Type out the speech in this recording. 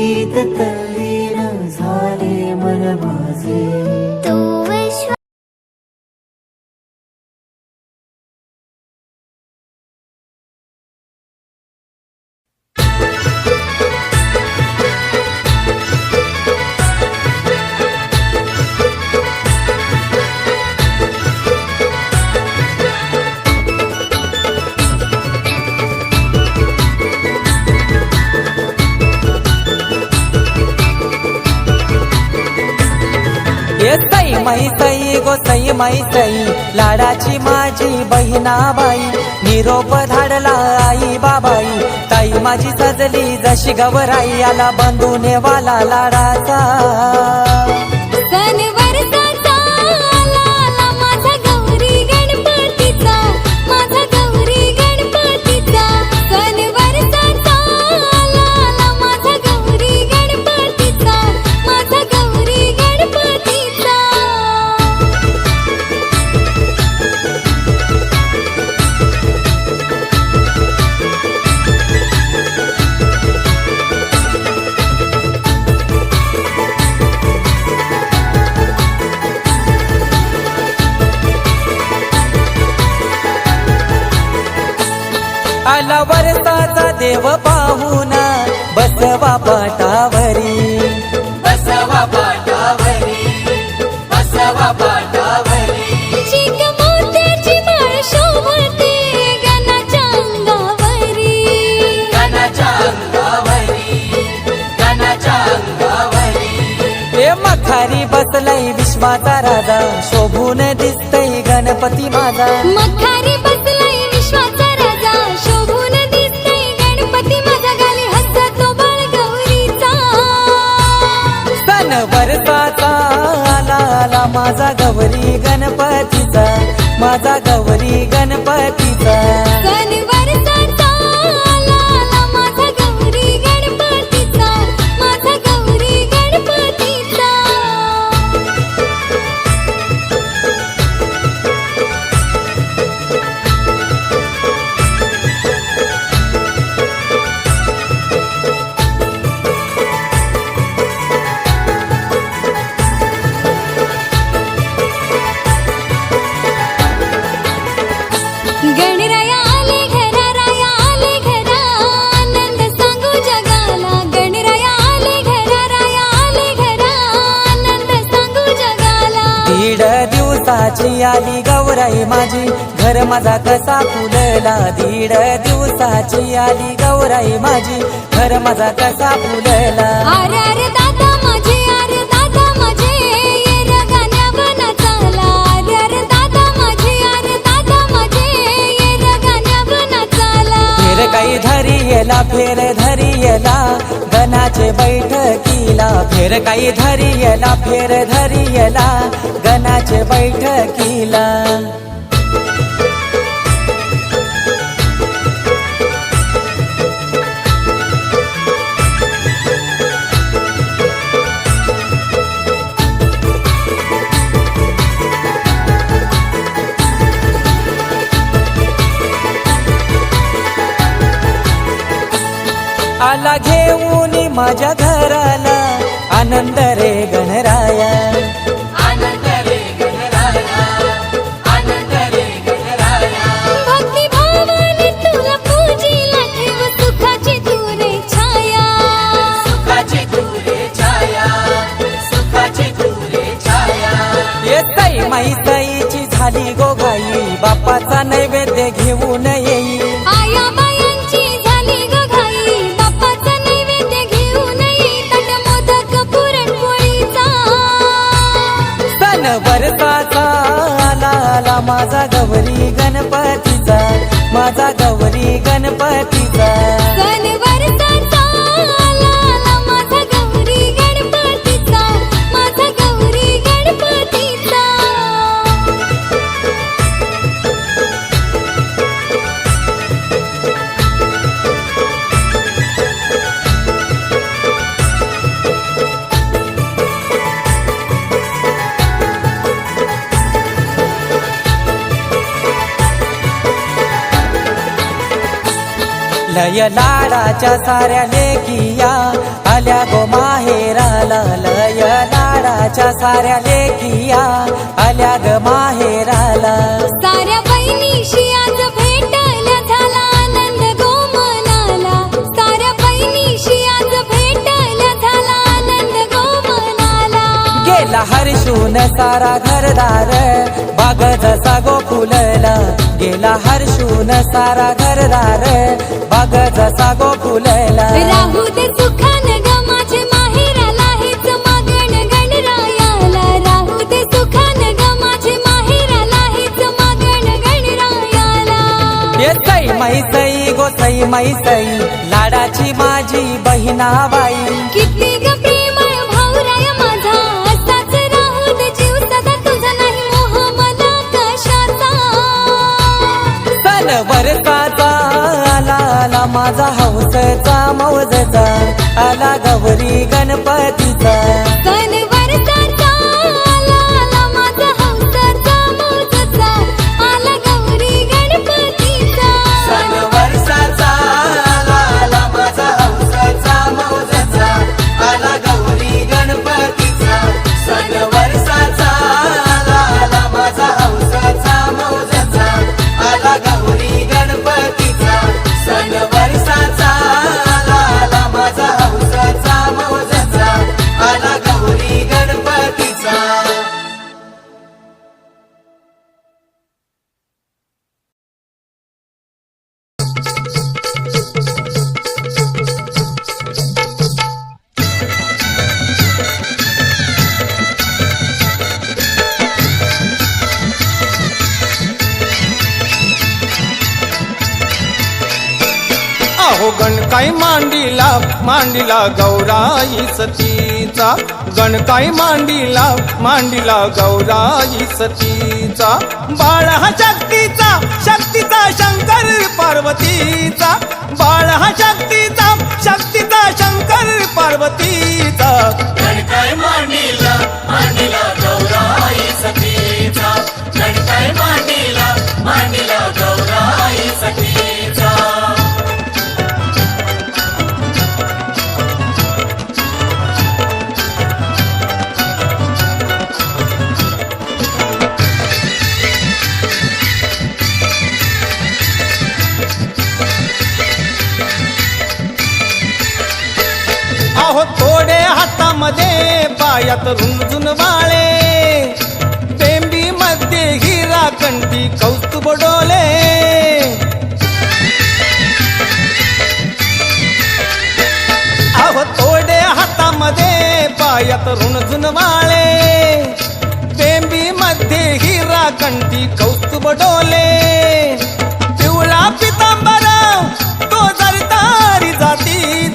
भक्तीत तल्लीन झाले मन माझे. तू विश्व सई माई सई गो सई माई सई, लाडाची माझी बहिणाबाई. निरोप धाडला आई बाबाई, ताई माझी सजली जशी गवराई. आला बंधूने वाला लाडाचा सण वर्षाचा आला आला माझा गौरी गणपतीचा, माझा गौरी गणपतीचा. सण वर्षाचा आला आला माझा गौरी गणपतीचा, माझा गौरी गणपतीचा. आला वर्षाचा देव पाहुणा, बसवा पाटावरी. बसवा पाटावरी, बसवा पाटावरी. चिक मोत्याची माळ शोभते गणाच्या अंगावरी, गणाच्या अंगावरी, गणाच्या अंगावरी. ए मखारी बसलाय विश्वाचा राजा, शोभून दिसतय गणपती माझा. मखारी बसलाय विश्वाचा राजा, शोभून दिसतय गणपती माझा. गाली हसतो बाळ गौरीचा. सण वर्षाचा आला आला माझा गौरी गणपतीचा, माझा गौरी गणपतीचा. सण वर्षाचा आला आला माझा गौरी गणपतीचा, माझा गौरी गणपतीचा. गणराया आले घरा, राया आले घरा, आनंद सांगू जगाला. गणराया आले घरा, राया आले घरा, आनंद सांगू जगाला. 1.5 दिवसाची आली गौराई माझी, घर माझा कसा फुलला. 1.5 दिवसाची आली गौराई माझी, घर माझा कसा फुलला. अरे अरे दादा माझे, अरे दादा माझे, ये रे गाण्यावर नाचायला. अरे अरे दादा माझे, अरे दादा माझे, ये रे गाण्यावर नाचायला. फेर काही धरी येला, फेर धरी येला गणाचे बैठकीला. फेर काही धरी येला, फेर धरी येला गणाचे बैठकीला. आला घेऊन माझ्या घराला, आनंद रे गणराया. आनंद रे गणराया, आनंद रे गणराया. भक्ती भावाने तुला पूजीला ठेव सुखाची तुरे छाया, सुखाची तुरे छाया, सुखाची तुरे छाया. ये सई माई सईची झाली गोगाई, बापाचा नैवेद्य घेऊन येई. आया बायांची झाली ग घाई, बाप्पाचा नैवेद्य घेऊन ये. ताट मोदक पुरणपोळीचा. सण वर्षाचा आला आला माझा गौरी गणपतीचा, माझा गौरी गणपतीचा. सण वर्षाचा आला आला माझा गौरी गणपतीचा, माझा गौरी गणपतीचा. लय लाडाच्या साऱ्या लेकिया आल्या गो माहेराला लय लाडाच्या साऱ्या लेकिया आल्या ग माहेराला साऱ्या बहिणीशी आज भेटायला झाला आनंद गो मनाला साऱ्या बहिणीशी आज भेटायला झाला आनंद गो मनाला गेला हर्षून सारा घरदार बाग जसा गो फुलला गेला हर्षून सारा घरदार बाग जसा गो फुलला राहू दे सुखान ग माझे माहेराला हेच मागण गणरायाला राहू दे सुखान ग माझे माहेराला हेच मागण गणरायाला ये सई मै सई गो सई मै सई लाडाची माझी बहिणाबाई किती ग प्रेमळ भाऊराया माझा असाच राहू दे जीव सदा तुझा नाही मोह मला कशाचा सण वरसाचा आला आला माझा हौसचा मौजचा आला गौरी गणपतीचा सण वरसाचा आला आला माझा हौसाचा मौजचा आला गौरी गणपतीचा सण वरसाचा आला आला माझा हौसचा मौजचा आला गौरी गणपतीचा सण वरसाचा आला आला माझा हौसचा मौजचा आला गौरी गणपतीचा सण वरसाचा आला आला माझा हौसचा मौजचा आला गौरी गणपतीचा अहो गणकाई मांडीला मांडीला गौराई सतीचा गणकाई मांडीला मांडीला गौराई सतीचा बाळ हा शक्तीचा शक्तीचा शंकर पार्वतीचा बाळ हा शक्तीचा शक्तीचा शंकर पार्वतीचा गणकाय मांडीला मांडीला गौराई सतीचा गणकाय मांडीला मांडीला गौराई सतीचा अहो थोडे हातामध्ये पायात रुंजून वाळे बेंबी मध्ये हिरा कंठी कौस्तुभ डोले अहो थोडे हातामध्ये पायात रुंजून वाळे बेंबी मध्ये हिरा कंठी कौस्तुभ डोले पिवळा पितांबर तो जरतारी जाती